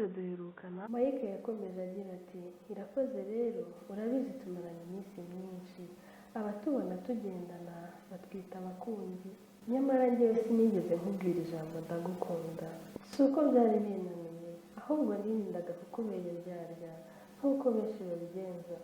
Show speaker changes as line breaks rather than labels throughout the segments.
ubushize duherukana Mike yakomeje agira ati irakoze rero urabizi tumaranye iminsi myinshi abatubona tugendana batwita abakunzi nyamara njyewe sinigeze nkubwira ijambo ndagukunda si uko byari binaniye ahubwo nirindaga kukubera indyarya nk'uko benshi babigenza.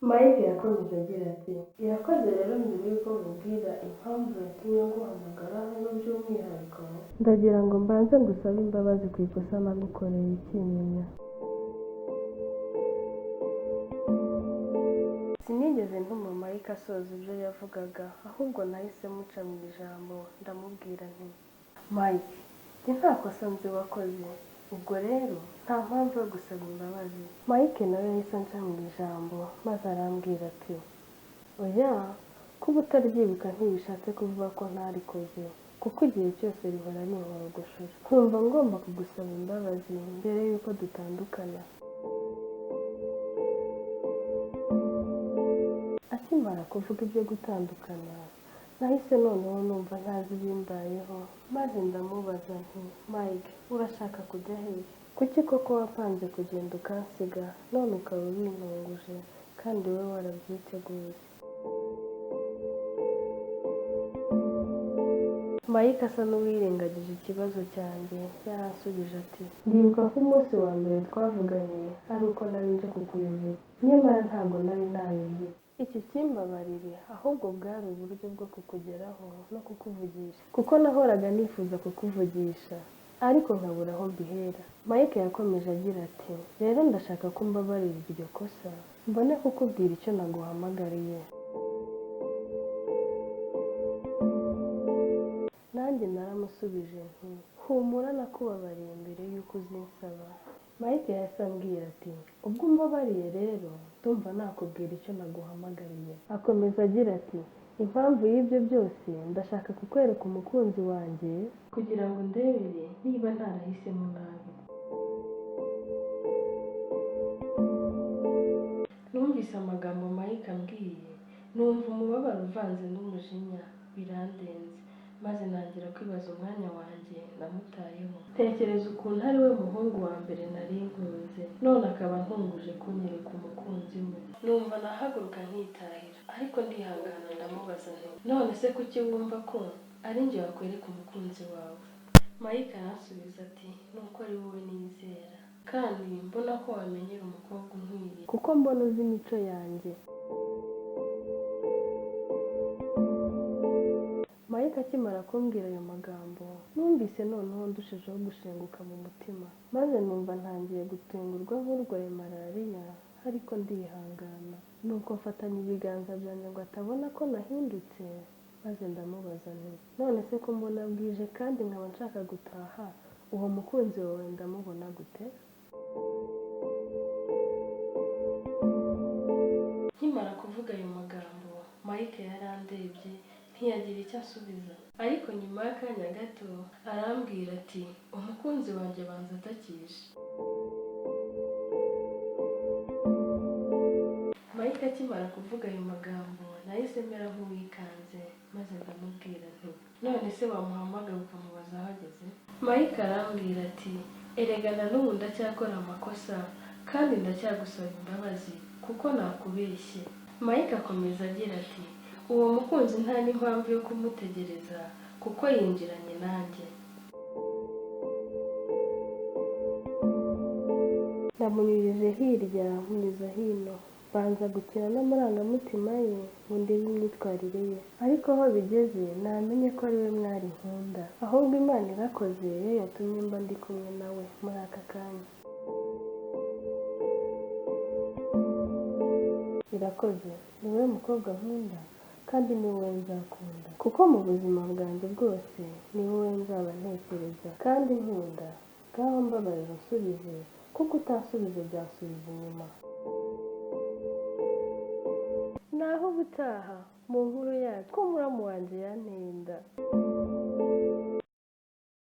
Mike yakomeje agira ati irakoze rero mbere yuko mubwira impamvu yatumye nguhamagara hano by'umwihariko ndagira ngo mbanze ngusabe imbabazi ku ikosa nagukoreye ukimenya. Sinigeze ntuma Mike asoza ibyo yavugaga ahubwo nahise muca mu ijambo ndamubwira nti Mike njye nta kosa nzi wakoze ubwo rero nta mpamvu yo gusaba imbabazi. Mike nawe yahise anca mu ijambo maze arambwira ati oya kuba utaryibuka ntibishatse kuvuga ko ntarikoze kuko igihe cyose rihora ari inkorogoshoyo nkumva ngomba kugusaba imbabazi mbere yuko dutandukana. Akimara kuvuga ibyo gutandukana nahise noneho numva ntazi ibimbayeho maze ndamubaza nti Mike urashaka kujya hehe? Kuki koko wapanze kugenda ukansiga none ukaba ubintunguje kandi we warabyiteguye? Mike asa n'uwirengagije ikibazo cyanjye yaransubije ati ndibuka ko umunsi wa mbere twavuganye ari uko nari nje kukuyobera nyamara ntabwo nari nayoye. Iki kimbabarire ahubwo bwari uburyo bwo kukugeraho no kukuvugisha kuko nahoraga nifuza kukuvugisha ariko nkabura aho mbihera. Mike yakomeje agira ati rero ndashaka ko mbabarira iryo kosa mbone kukubwira icyo naguhamagariye. Nanjye naramusubije nti humura nakubabariye mbere yuko uzinsaba. Mike yahise ambwira ati ubwo umbabariye rero ndumva nakubwira icyo naguhamagariye. Akomeza agira ati impamvu y'ibyo byose ndashaka kukwereka umukunzi wanjye kugira ngo ndebere niba ntarahisemo nabi. Numvise amagambo Mike ambwiye numva umubabaro uvanze n'umujinya birandenze maze nangira kwibaza umwanya wanjye namutayeho. Tekereza ukuntu ari we muhungu wa mbere nari nkunze none akaba ntunguje kunyereka umukunzi we. Numva nahaguruka nkitahira ariko ndihangana ndamubaza nti none se kuki wumva ko ari njye wakwereka umukunzi wawe? Mike aransubiza ati nuko ari wowe nizera kandi mbona ko wamenyera umukobwa unkwiriye kuko mbona uzi imico yanjye. Mike akimara kumbwira ayo magambo numvise noneho ndushijeho gushenguka mu mutima maze numva ntangiye gutungurwa nk'urwaye malariya ariko ndihangana nuko mfatanya ibiganza byanjye ngo atabona ko nahindutse maze ndamubaza nti none se ko mbona bwije kandi nkaba nshaka gutaha uwo mukunzi wawe ndamubona gute? Nkimara kuvuga ayo magambo Mike yarandebye ntiyagira icyo asubiza ariko nyuma y'akanya gato arambwira ati umukunzi wanjye banza atakishe. Mike akimara kuvuga ayo magambo nahise mera nk'uwikanze maze ndamubwira nti none se wamuhamagara ukamubaza aho ageze? Mike arambwira ati erega na n'ubu ndacyakora amakosa kandi ndacyagusaba imbabazi kuko nakubeshye. Mike akomeza agira ati uwo mukunzi nta n'impamvu yo kumutegereza kuko yinjiranye nanjye. Namunyurije hirya munyuza hino banza gukina n'amarangamutima ye ngo ndebe imyitwarire ye ariko aho bigeze namenye ko ari we mwari nkunda ahubwo Imana irakoze yo yatumye mba ndi kumwe nawe muri aka kanya. Irakoze ni wowe mukobwa nkunda kandi ni wowe nzakunda kuko mu buzima bwanjye bwose ni wowe nzaba ntekereza kandi nkunda. Ngaho mbabarira unsubize kuko utasubize byasubiza inyuma. Naho ubutaha mu nkuru yacu ko muramu wanjye yanteye inda.